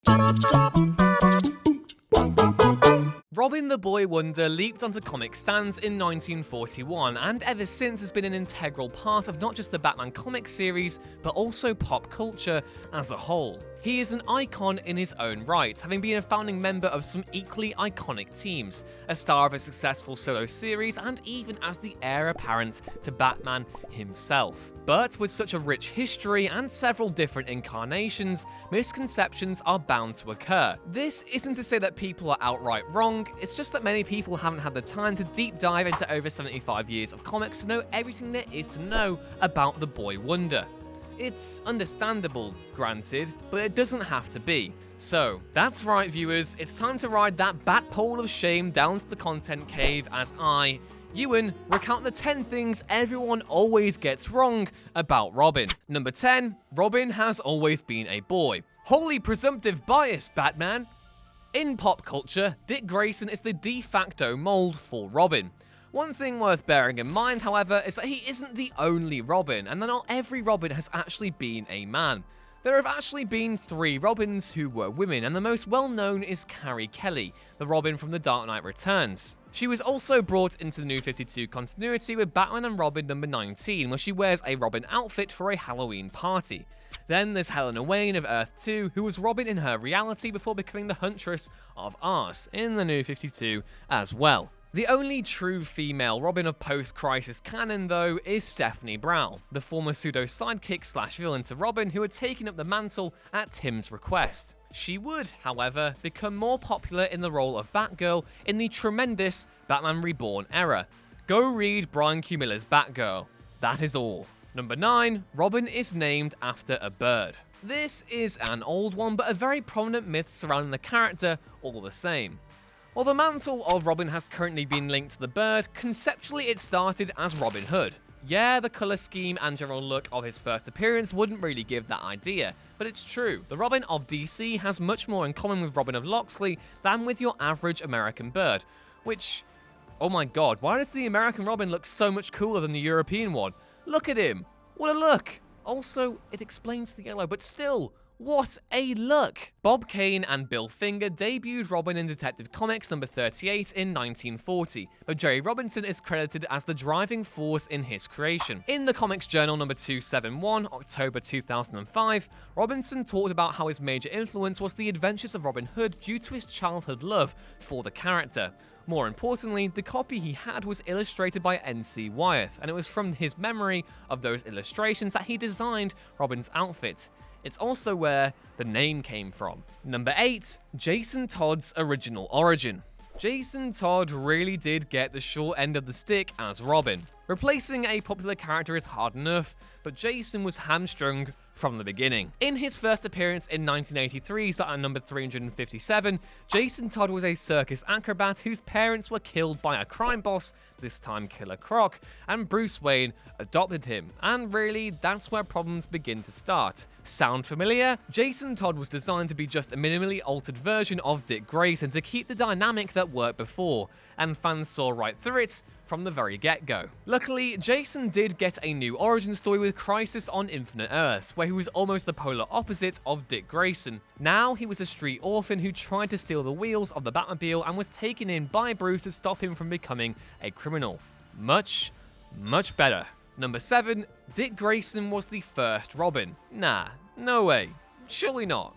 Robin the Boy Wonder leaped onto comic stands in 1941 and ever since has been an integral part of not just the Batman comic series, but also pop culture as a whole. He is an icon in his own right, having been a founding member of some equally iconic teams, a star of a successful solo series, and even as the heir apparent to Batman himself. But with such a rich history and several different incarnations, misconceptions are bound to occur. This isn't to say that people are outright wrong, it's just that many people haven't had the time to deep dive into over 75 years of comics to know everything there is to know about the Boy Wonder. It's understandable, granted, but it doesn't have to be. So, that's right viewers, it's time to ride that bat pole of shame down to the content cave as I, Ewan, recount the 10 things everyone always gets wrong about Robin. Number 10, Robin has always been a boy. Holy presumptive bias, Batman! In pop culture, Dick Grayson is the de facto mold for Robin. One thing worth bearing in mind, however, is that he isn't the only Robin, and that not every Robin has actually been a man. There have actually been 3 Robins who were women, and the most well-known is Carrie Kelly, the Robin from The Dark Knight Returns. She was also brought into the New 52 continuity with Batman and Robin number 19, where she wears a Robin outfit for a Halloween party. Then there's Helena Wayne of Earth 2, who was Robin in her reality before becoming the Huntress of Ours in the New 52 as well. The only true female Robin of post-crisis canon, though, is Stephanie Brown, the former pseudo-sidekick/villain to Robin who had taken up the mantle at Tim's request. She would, however, become more popular in the role of Batgirl in the tremendous Batman Reborn era. Go read Brian Q. Miller's Batgirl. That is all. Number 9, Robin is named after a bird. This is an old one, but a very prominent myth surrounding the character all the same. While the mantle of Robin has currently been linked to the bird, conceptually it started as Robin Hood. Yeah, the colour scheme and general look of his first appearance wouldn't really give that idea, but it's true. The Robin of DC has much more in common with Robin of Locksley than with your average American bird, which, oh my god, why does the American Robin look so much cooler than the European one? Look at him! What a look! Also, it explains the yellow, but still, what a look! Bob Kane and Bill Finger debuted Robin in Detective Comics number 38 in 1940, but Jerry Robinson is credited as the driving force in his creation. In the Comics Journal number 271, October 2005, Robinson talked about how his major influence was the adventures of Robin Hood due to his childhood love for the character. More importantly, the copy he had was illustrated by N.C. Wyeth, and it was from his memory of those illustrations that he designed Robin's outfit. It's also where the name came from. Number 8, Jason Todd's original origin. Jason Todd really did get the short end of the stick as Robin. Replacing a popular character is hard enough, but Jason was hamstrung from the beginning. In his first appearance in 1983's Batman number 357, Jason Todd was a circus acrobat whose parents were killed by a crime boss, this time Killer Croc, and Bruce Wayne adopted him. And really, that's where problems begin to start. Sound familiar? Jason Todd was designed to be just a minimally altered version of Dick Grayson to keep the dynamic that worked before, and fans saw right through it from the very get-go. Luckily, Jason did get a new origin story with Crisis on Infinite Earths, where he was almost the polar opposite of Dick Grayson. Now, he was a street orphan who tried to steal the wheels of the Batmobile and was taken in by Bruce to stop him from becoming a criminal. Much, much better. Number 7, Dick Grayson was the first Robin. Nah, no way. Surely not.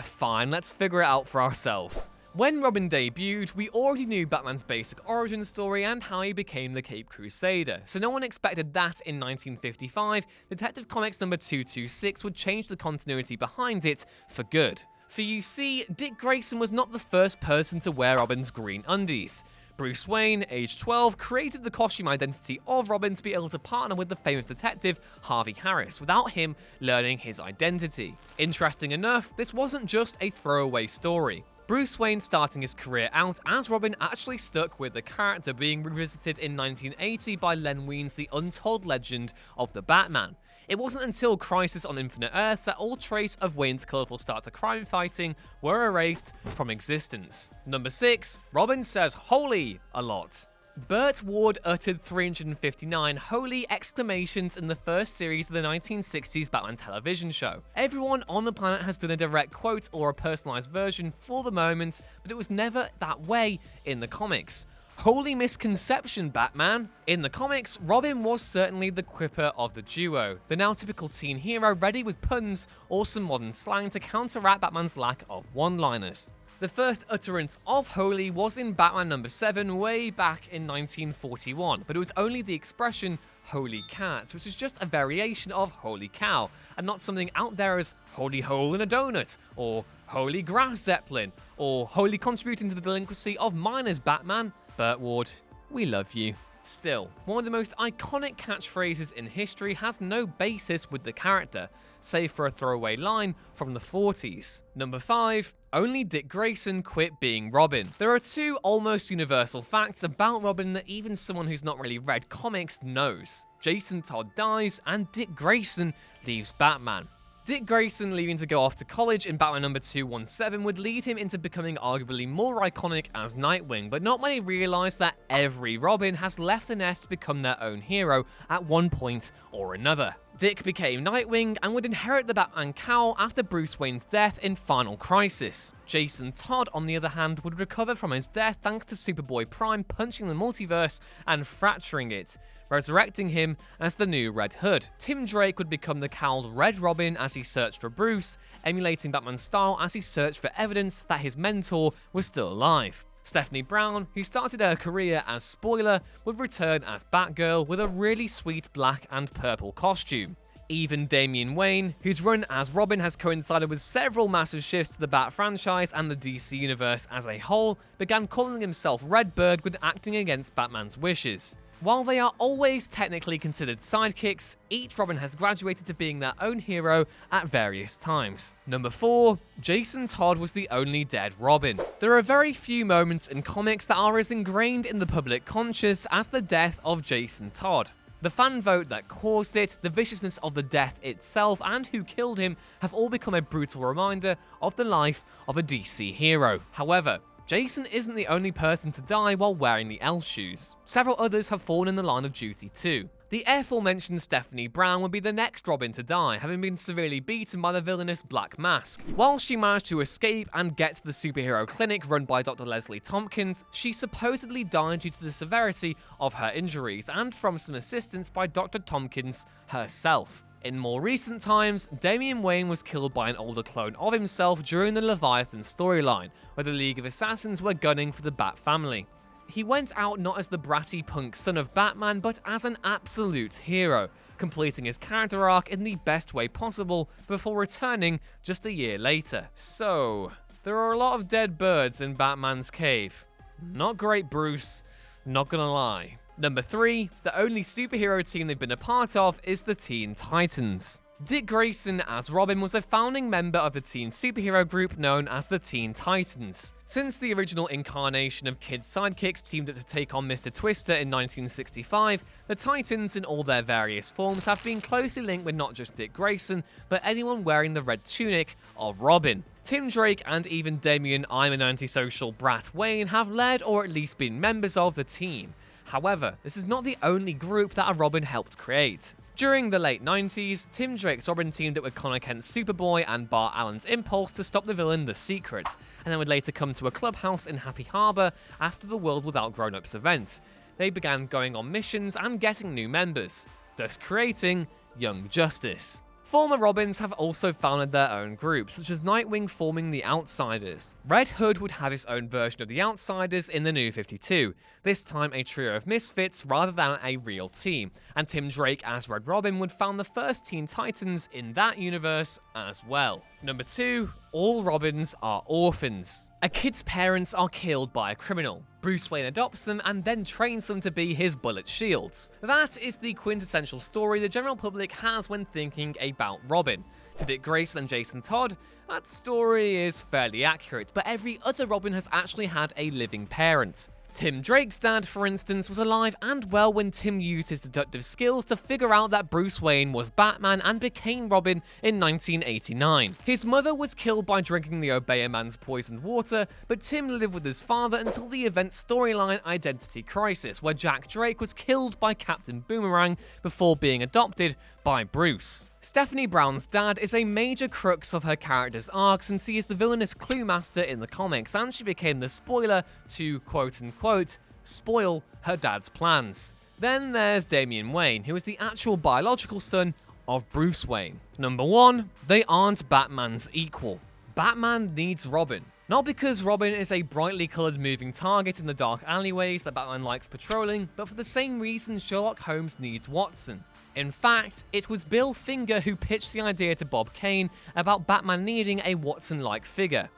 Fine, let's figure it out for ourselves. When Robin debuted, we already knew Batman's basic origin story and how he became the Caped Crusader, so no one expected that in 1955, Detective Comics number 226 would change the continuity behind it for good. For you see, Dick Grayson was not the first person to wear Robin's green undies. Bruce Wayne, age 12, created the costume identity of Robin to be able to partner with the famous detective Harvey Harris without him learning his identity. Interesting enough, this wasn't just a throwaway story. Bruce Wayne starting his career out as Robin actually stuck with the character, being revisited in 1980 by Len Wein's The Untold Legend of the Batman. It wasn't until Crisis on Infinite Earths that all trace of Wayne's colourful start to crime fighting were erased from existence. Number 6, Robin says holy a lot. Burt Ward uttered 359 holy exclamations in the first series of the 1960s Batman television show. Everyone on the planet has done a direct quote or a personalized version for the moment, but it was never that way in the comics. Holy misconception, Batman! In the comics, Robin was certainly the quipper of the duo, the now typical teen hero ready with puns or some modern slang to counteract Batman's lack of one-liners. The first utterance of holy was in Batman number 7 way back in 1941, but it was only the expression holy cat, which is just a variation of holy cow, and not something out there as holy hole in a donut, or holy grass zeppelin, or holy contributing to the delinquency of minors, Batman. Burt Ward, we love you. Still, one of the most iconic catchphrases in history has no basis with the character, save for a throwaway line from the 40s. Number 5. Only Dick Grayson quit being Robin. There are two almost universal facts about Robin that even someone who's not really read comics knows. Jason Todd dies and Dick Grayson leaves Batman. Dick Grayson leaving to go off to college in Batman number 217 would lead him into becoming arguably more iconic as Nightwing, but not many realise that every Robin has left the nest to become their own hero at one point or another. Dick became Nightwing and would inherit the Batman cowl after Bruce Wayne's death in Final Crisis. Jason Todd, on the other hand, would recover from his death thanks to Superboy Prime punching the multiverse and fracturing it, resurrecting him as the new Red Hood. Tim Drake would become the cowled Red Robin as he searched for Bruce, emulating Batman's style as he searched for evidence that his mentor was still alive. Stephanie Brown, who started her career as Spoiler, would return as Batgirl with a really sweet black and purple costume. Even Damian Wayne, whose run as Robin has coincided with several massive shifts to the Bat franchise and the DC universe as a whole, began calling himself Redbird when acting against Batman's wishes. While they are always technically considered sidekicks, each Robin has graduated to being their own hero at various times. Number 4. Jason Todd was the only dead Robin. There are very few moments in comics that are as ingrained in the public conscious as the death of Jason Todd. The fan vote that caused it, the viciousness of the death itself, and who killed him have all become a brutal reminder of the life of a DC hero. However, Jason isn't the only person to die while wearing the L shoes. Several others have fallen in the line of duty too. The aforementioned Stephanie Brown would be the next Robin to die, having been severely beaten by the villainous Black Mask. While she managed to escape and get to the superhero clinic run by Dr. Leslie Tompkins, she supposedly died due to the severity of her injuries and from some assistance by Dr. Tompkins herself. In more recent times, Damian Wayne was killed by an older clone of himself during the Leviathan storyline, where the League of Assassins were gunning for the Bat family. He went out not as the bratty punk son of Batman, but as an absolute hero, completing his character arc in the best way possible before returning just a year later. So, there are a lot of dead birds in Batman's cave. Not great, Bruce, not gonna lie. Number 3, the only superhero team they've been a part of is the Teen Titans. Dick Grayson as Robin was a founding member of the teen superhero group known as the Teen Titans. Since the original incarnation of kid sidekicks teamed up to take on Mr. Twister in 1965, the Titans in all their various forms have been closely linked with not just Dick Grayson, but anyone wearing the red tunic of Robin. Tim Drake and even Damian "I'm an antisocial brat" Wayne have led or at least been members of the team. However, this is not the only group that a Robin helped create. During the late 90s, Tim Drake's Robin teamed up with Connor Kent's Superboy and Bart Allen's Impulse to stop the villain The Secret, and then would later come to a clubhouse in Happy Harbor after the World Without Grown-Ups event. They began going on missions and getting new members, thus creating Young Justice. Former Robins have also founded their own groups, such as Nightwing forming the Outsiders. Red Hood would have his own version of the Outsiders in the New 52, this time a trio of misfits rather than a real team, and Tim Drake as Red Robin would found the first Teen Titans in that universe as well. Number 2, all Robins are orphans. A kid's parents are killed by a criminal. Bruce Wayne adopts them and then trains them to be his bullet shields. That is the quintessential story the general public has when thinking about Robin. To Dick Grayson and Jason Todd, that story is fairly accurate, but every other Robin has actually had a living parent. Tim Drake's dad, for instance, was alive and well when Tim used his deductive skills to figure out that Bruce Wayne was Batman and became Robin in 1989. His mother was killed by drinking the Obeah Man's poisoned water, but Tim lived with his father until the event storyline Identity Crisis, where Jack Drake was killed by Captain Boomerang before being adopted by Bruce. Stephanie Brown's dad is a major crux of her character's arc since he is the villainous clue master in the comics, and she became the spoiler to quote-unquote spoil her dad's plans. Then there's Damian Wayne, who is the actual biological son of Bruce Wayne. Number 1, they aren't Batman's equal. Batman needs Robin. Not because Robin is a brightly coloured moving target in the dark alleyways that Batman likes patrolling, but for the same reason Sherlock Holmes needs Watson. In fact, it was Bill Finger who pitched the idea to Bob Kane about Batman needing a Watson-like figure,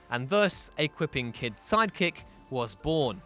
and thus a quipping kid sidekick was born.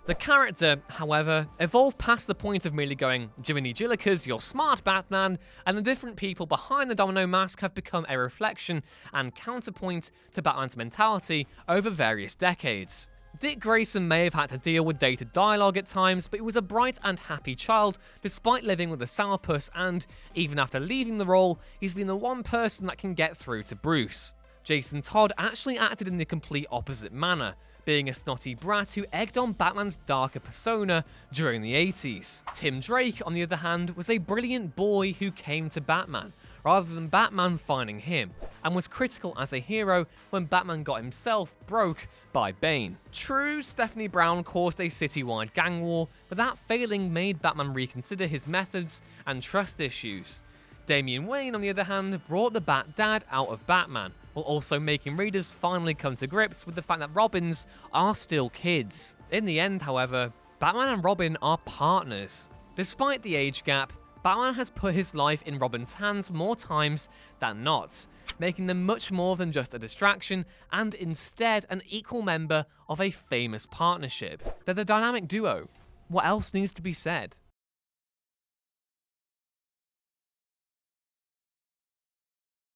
The character, however, evolved past the point of merely going, "Jiminy Jillikers, you're smart, Batman," and the different people behind the domino mask have become a reflection and counterpoint to Batman's mentality over various decades. Dick Grayson may have had to deal with dated dialogue at times, but he was a bright and happy child despite living with a sourpuss, and even after leaving the role, he's been the one person that can get through to Bruce. Jason Todd actually acted in the complete opposite manner, being a snotty brat who egged on Batman's darker persona during the 80s. Tim Drake, on the other hand, was a brilliant boy who came to Batman, rather than Batman finding him, and was critical as a hero when Batman got himself broke by Bane. True, Stephanie Brown caused a citywide gang war, but that failing made Batman reconsider his methods and trust issues. Damian Wayne, on the other hand, brought the Bat Dad out of Batman, while also making readers finally come to grips with the fact that Robins are still kids. In the end, however, Batman and Robin are partners. Despite the age gap, Batman has put his life in Robin's hands more times than not, making them much more than just a distraction, and instead an equal member of a famous partnership. They're the dynamic duo. What else needs to be said?